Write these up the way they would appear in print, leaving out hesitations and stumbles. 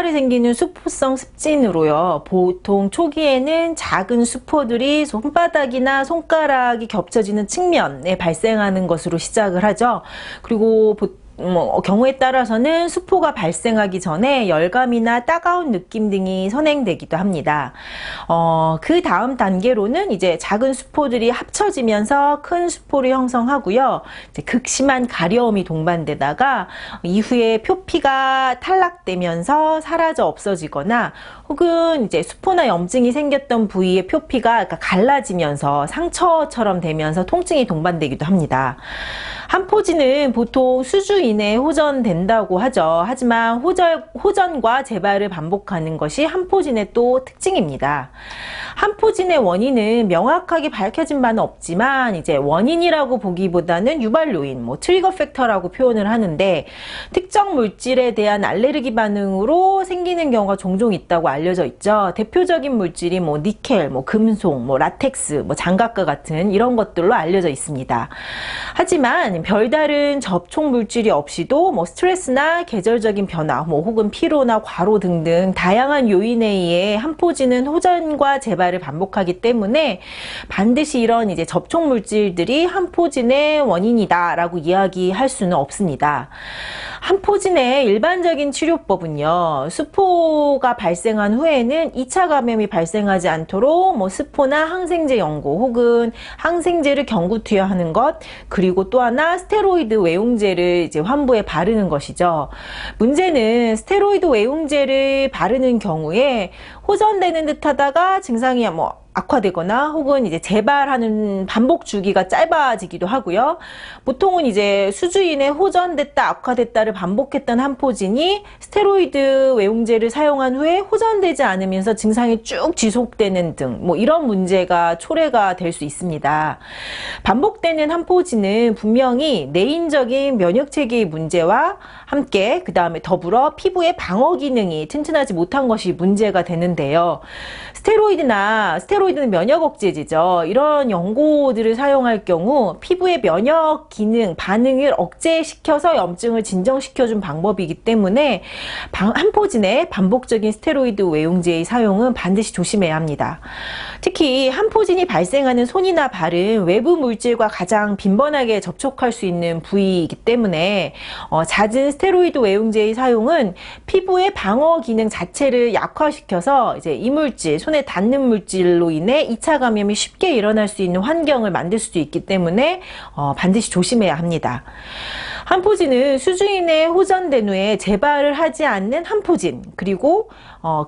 빈혈이 생기는 수포성 습진으로요. 보통 초기에는 작은 수포들이 손바닥이나 손가락이 겹쳐지는 측면에 발생하는 것으로 시작을 하죠. 그리고 경우에 따라서는 수포가 발생하기 전에 열감이나 따가운 느낌 등이 선행되기도 합니다. 그 다음 단계로는 이제 작은 수포들이 합쳐지면서 큰 수포를 형성하고요. 이제 극심한 가려움이 동반되다가 이후에 표피가 탈락되면서 사라져 없어지거나 혹은 이제 수포나 염증이 생겼던 부위의 표피가 갈라지면서 상처처럼 되면서 통증이 동반되기도 합니다. 한포지는 보통 수주 이내에 호전된다고 하죠. 하지만 호전과 재발을 반복하는 것이 한포진의 또 특징입니다. 한포진의 원인은 명확하게 밝혀진 바는 없지만 이제 원인이라고 보기보다는 유발 요인, 트리거 팩터라고 표현을 하는데 특정 물질에 대한 알레르기 반응으로 생기는 경우가 종종 있다고 알려져 있죠. 대표적인 물질이 니켈, 금속, 라텍스, 장갑과 같은 이런 것들로 알려져 있습니다. 하지만 별다른 접촉 물질이 없이도 스트레스나 계절적인 변화, 혹은 피로나 과로 등등 다양한 요인에 의해 한포진은 호전과 재발을 반복하기 때문에 반드시 이런 이제 접촉 물질들이 한포진의 원인이다라고 이야기할 수는 없습니다. 한포진의 일반적인 치료법은요, 수포가 발생한 후에는 2차 감염이 발생하지 않도록 스포나 항생제 연고 혹은 항생제를 경구 투여하는 것, 그리고 또 하나 스테로이드 외용제를 이제 환부에 바르는 것이죠. 문제는 스테로이드 외용제를 바르는 경우에 호전되는 듯 하다가 증상이 악화되거나 혹은 이제 재발하는 반복 주기가 짧아지기도 하고요. 보통은 이제 수주 이내 호전됐다 악화됐다를 반복했던 한포진이 스테로이드 외용제를 사용한 후에 호전되지 않으면서 증상이 쭉 지속되는 등 이런 문제가 초래가 될 수 있습니다. 반복되는 한포진은 분명히 내인적인 면역체계의 문제와 함께 그 다음에 더불어 피부의 방어 기능이 튼튼하지 못한 것이 문제가 되는데요. 스테로이드는 면역 억제제죠. 이런 연고들을 사용할 경우 피부의 면역 기능, 반응을 억제시켜서 염증을 진정시켜준 방법이기 때문에 한포진의 반복적인 스테로이드 외용제의 사용은 반드시 조심해야 합니다. 특히 한포진이 발생하는 손이나 발은 외부 물질과 가장 빈번하게 접촉할 수 있는 부위이기 때문에 잦은 스테로이드 외용제의 사용은 피부의 방어 기능 자체를 약화시켜서 이제 이물질, 손에 닿는 물질로 인해 2차 감염이 쉽게 일어날 수 있는 환경을 만들 수도 있기 때문에 반드시 조심해야 합니다. 한포진은 수주 이내에 호전된 후에 재발을 하지 않는 한포진, 그리고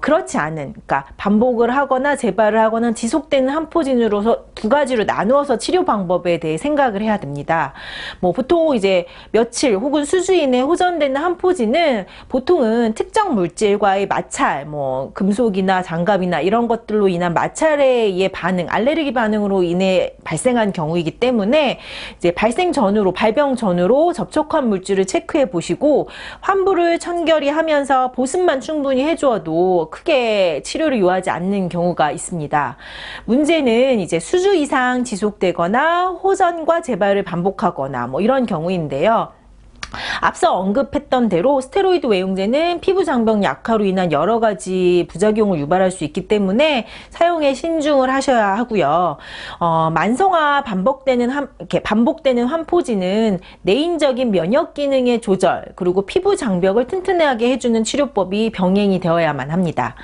그렇지 않은, 그러니까 반복을 하거나 재발을 하거나 지속되는 한포진으로서 두 가지로 나누어서 치료 방법에 대해 생각을 해야 됩니다. 보통 이제 며칠 혹은 수주 이내에 호전되는 한포진은 보통은 특정 물질과의 마찰, 금속이나 장갑이나 이런 것들로 인한 마찰에 의해 알레르기 반응으로 인해 발생한 경우이기 때문에 이제 발병 전후로 접촉한 물질을 체크해 보시고 환부를 청결히 하면서 보습만 충분히 해주어도 크게 치료를 요하지 않는 경우가 있습니다. 문제는 이제 수주 이상 지속되거나 호전과 재발을 반복하거나 이런 경우인데요. 앞서 언급했던 대로 스테로이드 외용제는 피부 장벽 약화로 인한 여러 가지 부작용을 유발할 수 있기 때문에 사용에 신중을 하셔야 하고요. 만성화 반복되는 한포진은 내인적인 면역 기능의 조절, 그리고 피부 장벽을 튼튼하게 해주는 치료법이 병행이 되어야만 합니다.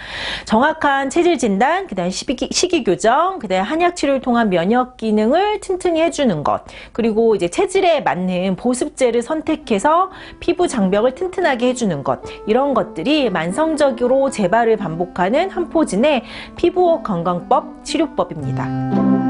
정확한 체질 진단, 그다음 식이 교정, 그다음 한약 치료를 통한 면역 기능을 튼튼히 해주는 것, 그리고 이제 체질에 맞는 보습제를 선택해서 피부 장벽을 튼튼하게 해주는 것, 이런 것들이 만성적으로 재발을 반복하는 한포진의 피부 건강법 치료법입니다.